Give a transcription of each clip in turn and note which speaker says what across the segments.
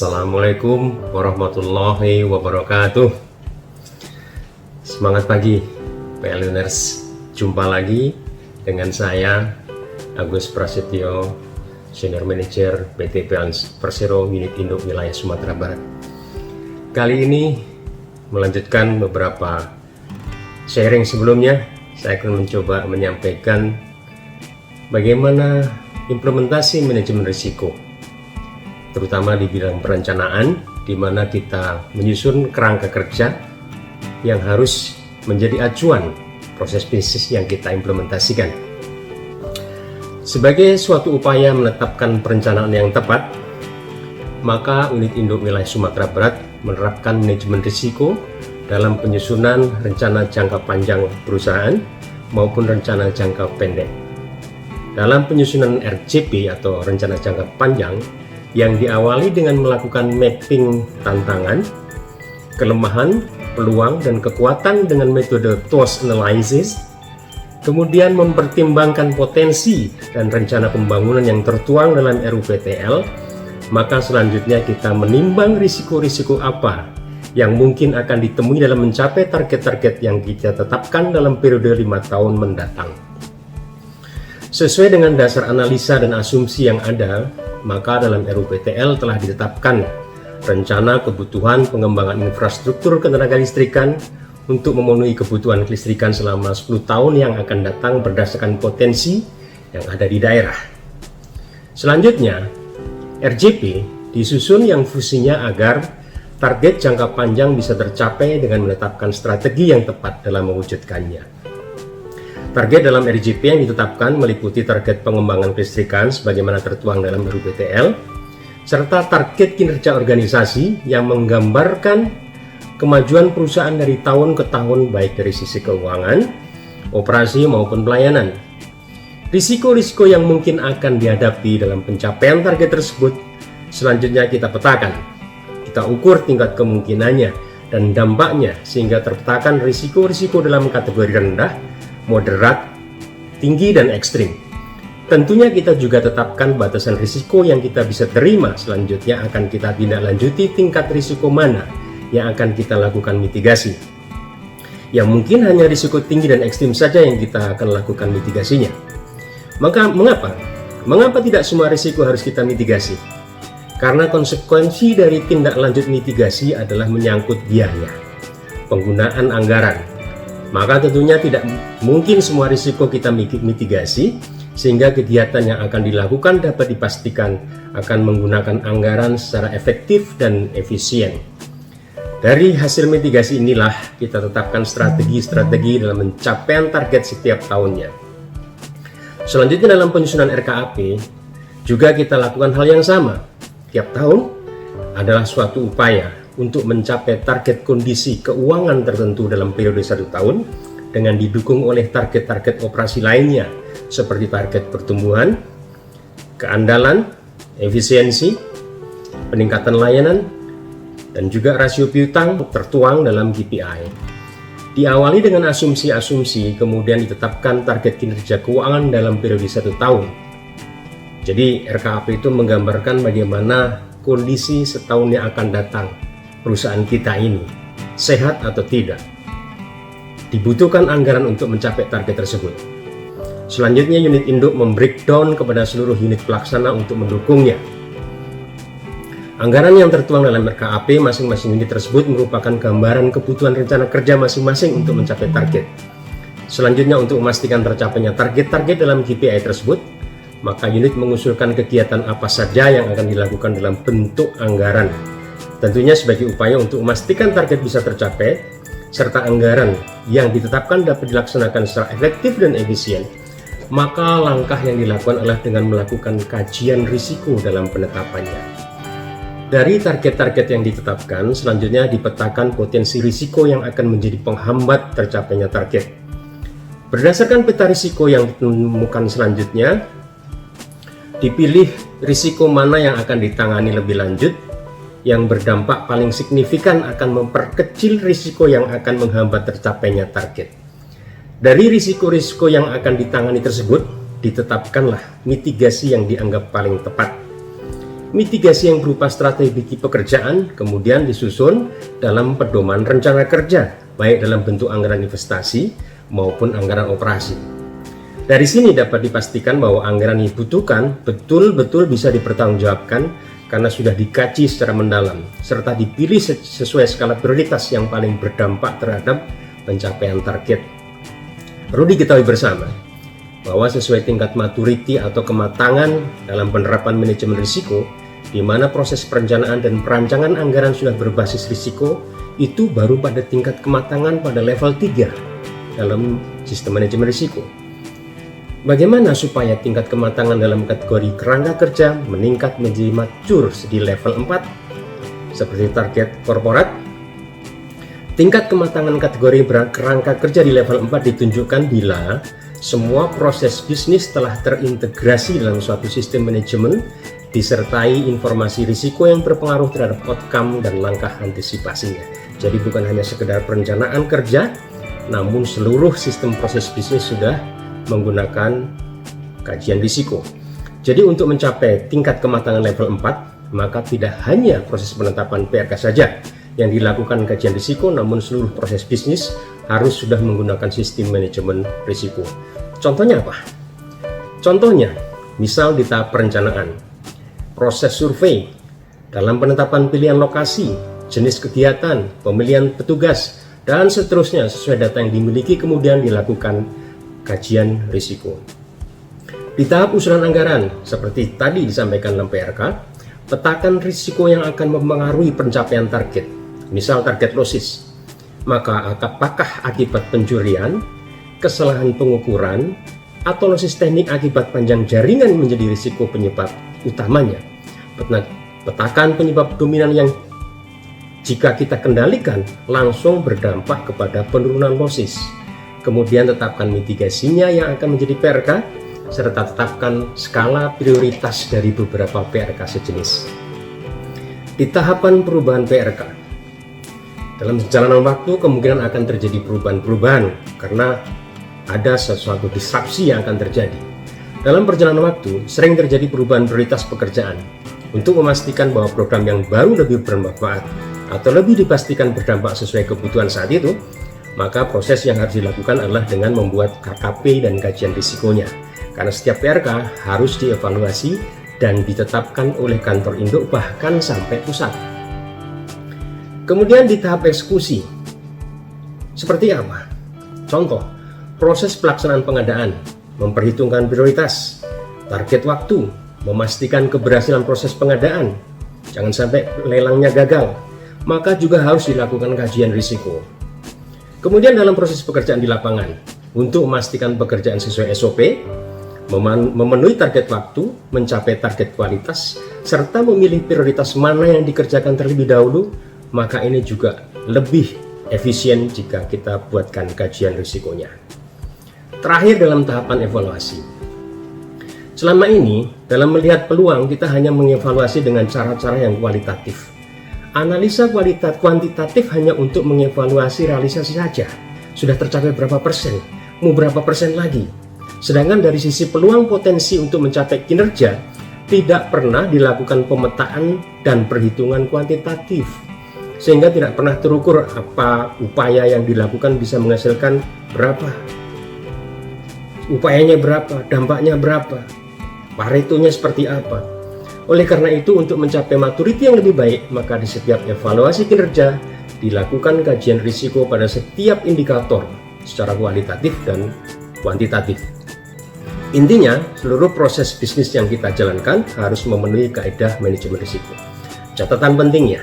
Speaker 1: Assalamualaikum warahmatullahi wabarakatuh. Semangat pagi PLNers. Jumpa lagi dengan saya Agus Prasetyo, Senior Manager PT PLN Persero Unit Induk Wilayah Sumatera Barat. Kali ini melanjutkan beberapa sharing sebelumnya. Saya akan mencoba menyampaikan bagaimana implementasi manajemen risiko, terutama di bidang perencanaan, di mana kita menyusun kerangka kerja yang harus menjadi acuan proses bisnis yang kita implementasikan. Sebagai suatu upaya menetapkan perencanaan yang tepat, maka Unit Induk Wilayah Sumatera Barat menerapkan manajemen risiko dalam penyusunan rencana jangka panjang perusahaan maupun rencana jangka pendek. Dalam penyusunan RJP atau rencana jangka panjang, yang diawali dengan melakukan mapping tantangan, kelemahan, peluang, dan kekuatan dengan metode TOS analysis, kemudian mempertimbangkan potensi dan rencana pembangunan yang tertuang dalam RUPTL, maka selanjutnya kita menimbang risiko-risiko apa yang mungkin akan ditemui dalam mencapai target-target yang kita tetapkan dalam periode 5 tahun mendatang. Sesuai dengan dasar analisa dan asumsi yang ada, maka dalam RUPTL telah ditetapkan rencana kebutuhan pengembangan infrastruktur ketenaga listrikan untuk memenuhi kebutuhan kelistrikan selama 10 tahun yang akan datang berdasarkan potensi yang ada di daerah. Selanjutnya, RJP disusun yang fungsinya agar target jangka panjang bisa tercapai dengan menetapkan strategi yang tepat dalam mewujudkannya. Target dalam RJP yang ditetapkan meliputi target pengembangan kelistrikan sebagaimana tertuang dalam RUPTL, serta target kinerja organisasi yang menggambarkan kemajuan perusahaan dari tahun ke tahun baik dari sisi keuangan, operasi maupun pelayanan. Risiko-risiko yang mungkin akan dihadapi dalam pencapaian target tersebut selanjutnya kita petakan. Kita ukur tingkat kemungkinannya dan dampaknya sehingga terpetakan risiko-risiko dalam kategori rendah, moderat, tinggi, dan ekstrim. Tentunya kita juga tetapkan batasan risiko yang kita bisa terima. Selanjutnya akan kita tindak lanjuti tingkat risiko mana yang akan kita lakukan mitigasi. Yang mungkin hanya risiko tinggi dan ekstrim saja yang kita akan lakukan mitigasinya. Maka mengapa tidak semua risiko harus kita mitigasi? Karena konsekuensi dari tindak lanjut mitigasi adalah menyangkut biaya, penggunaan anggaran. Maka tentunya tidak mungkin semua risiko kita mitigasi, sehingga kegiatan yang akan dilakukan dapat dipastikan akan menggunakan anggaran secara efektif dan efisien. Dari hasil mitigasi inilah kita tetapkan strategi-strategi dalam pencapaian target setiap tahunnya. Selanjutnya dalam penyusunan RKAP, juga kita lakukan hal yang sama. Tiap tahun adalah suatu upaya untuk mencapai target kondisi keuangan tertentu dalam periode 1 tahun dengan didukung oleh target-target operasi lainnya seperti target pertumbuhan, keandalan, efisiensi, peningkatan layanan, dan juga rasio piutang tertuang dalam KPI. Diawali dengan asumsi-asumsi, kemudian ditetapkan target kinerja keuangan dalam periode 1 tahun. Jadi RKAP itu menggambarkan bagaimana kondisi setahun yang akan datang perusahaan kita ini, sehat atau tidak. Dibutuhkan anggaran untuk mencapai target tersebut. Selanjutnya unit induk membreakdown kepada seluruh unit pelaksana untuk mendukungnya. Anggaran yang tertuang dalam RKAP masing-masing unit tersebut merupakan gambaran kebutuhan rencana kerja masing-masing untuk mencapai target. Selanjutnya untuk memastikan tercapainya target-target dalam KPI tersebut, maka unit mengusulkan kegiatan apa saja yang akan dilakukan dalam bentuk anggaran. Tentunya sebagai upaya untuk memastikan target bisa tercapai, serta anggaran yang ditetapkan dapat dilaksanakan secara efektif dan efisien, maka langkah yang dilakukan adalah dengan melakukan kajian risiko dalam penetapannya. Dari target-target yang ditetapkan, selanjutnya dipetakan potensi risiko yang akan menjadi penghambat tercapainya target. Berdasarkan peta risiko yang ditemukan selanjutnya, dipilih risiko mana yang akan ditangani lebih lanjut, yang berdampak paling signifikan akan memperkecil risiko yang akan menghambat tercapainya target. Dari risiko-risiko yang akan ditangani tersebut, ditetapkanlah mitigasi yang dianggap paling tepat. Mitigasi yang berupa strategi pekerjaan kemudian disusun dalam pedoman rencana kerja, baik dalam bentuk anggaran investasi maupun anggaran operasi. Dari sini dapat dipastikan bahwa anggaran yang dibutuhkan betul-betul bisa dipertanggungjawabkan karena sudah dikaji secara mendalam, serta dipilih sesuai skala prioritas yang paling berdampak terhadap pencapaian target. Perlu diketahui bersama bahwa sesuai tingkat maturity atau kematangan dalam penerapan manajemen risiko, di mana proses perencanaan dan perancangan anggaran sudah berbasis risiko, itu baru pada tingkat kematangan pada level 3 dalam sistem manajemen risiko. Bagaimana supaya tingkat kematangan dalam kategori kerangka kerja meningkat menjadi mature di level 4 seperti target korporat? Tingkat kematangan kategori kerangka kerja di level 4 ditunjukkan bila semua proses bisnis telah terintegrasi dalam suatu sistem manajemen disertai informasi risiko yang berpengaruh terhadap outcome dan langkah antisipasinya. Jadi bukan hanya sekedar perencanaan kerja, namun seluruh sistem proses bisnis sudah menggunakan kajian risiko. Jadi untuk mencapai tingkat kematangan level 4, maka tidak hanya proses penetapan PRK saja yang dilakukan kajian risiko, namun seluruh proses bisnis harus sudah menggunakan sistem manajemen risiko. Contohnya apa? Contohnya, misal di tahap perencanaan, proses survei, dalam penetapan pilihan lokasi, jenis kegiatan, pemilihan petugas, dan seterusnya sesuai data yang dimiliki kemudian dilakukan kajian risiko. Di tahap usulan anggaran, seperti tadi disampaikan dalam PRK, petakan risiko yang akan mempengaruhi pencapaian target, misal target losis. Maka apakah akibat pencurian, kesalahan pengukuran, atau losis teknik akibat panjang jaringan menjadi risiko penyebab utamanya. Petakan penyebab dominan yang jika kita kendalikan langsung berdampak kepada penurunan losis. Kemudian tetapkan mitigasinya yang akan menjadi PRK, serta tetapkan skala prioritas dari beberapa PRK sejenis. Di tahapan perubahan PRK, dalam perjalanan waktu kemungkinan akan terjadi perubahan-perubahan karena ada sesuatu disrupsi yang akan terjadi. Dalam perjalanan waktu sering terjadi perubahan prioritas pekerjaan. Untuk memastikan bahwa program yang baru lebih bermanfaat atau lebih dipastikan berdampak sesuai kebutuhan saat itu, maka proses yang harus dilakukan adalah dengan membuat KKP dan kajian risikonya. Karena setiap PRK harus dievaluasi dan ditetapkan oleh kantor induk bahkan sampai pusat. Kemudian di tahap eksekusi, seperti apa? Contoh, proses pelaksanaan pengadaan, memperhitungkan prioritas, target waktu, memastikan keberhasilan proses pengadaan, jangan sampai lelangnya gagal, maka juga harus dilakukan kajian risiko. Kemudian dalam proses pekerjaan di lapangan, untuk memastikan pekerjaan sesuai SOP, memenuhi target waktu, mencapai target kualitas, serta memilih prioritas mana yang dikerjakan terlebih dahulu, maka ini juga lebih efisien jika kita buatkan kajian risikonya. Terakhir dalam tahapan evaluasi. Selama ini, dalam melihat peluang, kita hanya mengevaluasi dengan cara-cara yang kualitatif. Analisa kuantitatif hanya untuk mengevaluasi realisasi saja. Sudah tercapai berapa persen? Mau berapa persen lagi? Sedangkan dari sisi peluang potensi untuk mencapai kinerja, tidak pernah dilakukan pemetaan dan perhitungan kuantitatif. Sehingga tidak pernah terukur apa upaya yang dilakukan bisa menghasilkan berapa. Upayanya berapa, dampaknya berapa, paretonya seperti apa. Oleh karena itu, untuk mencapai maturity yang lebih baik, maka di setiap evaluasi kinerja dilakukan kajian risiko pada setiap indikator secara kualitatif dan kuantitatif. Intinya, seluruh proses bisnis yang kita jalankan harus memenuhi kaidah manajemen risiko. Catatan pentingnya,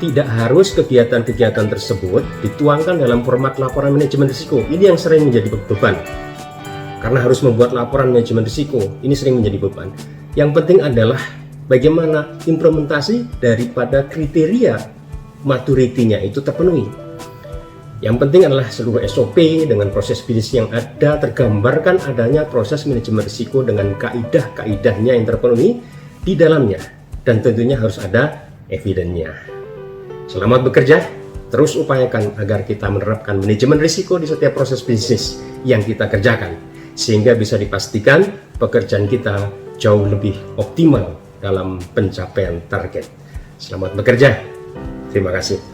Speaker 1: tidak harus kegiatan-kegiatan tersebut dituangkan dalam format laporan manajemen risiko. Ini yang sering menjadi beban. Karena harus membuat laporan manajemen risiko, ini sering menjadi beban. Yang penting adalah bagaimana implementasi daripada kriteria maturity-nya itu terpenuhi. Yang penting adalah seluruh SOP dengan proses bisnis yang ada tergambarkan adanya proses manajemen risiko dengan kaidah-kaidahnya yang terpenuhi di dalamnya, dan tentunya harus ada evidennya. Selamat bekerja, terus upayakan agar kita menerapkan manajemen risiko di setiap proses bisnis yang kita kerjakan, sehingga bisa dipastikan pekerjaan kita jauh lebih optimal dalam pencapaian target. Selamat bekerja. Terima kasih.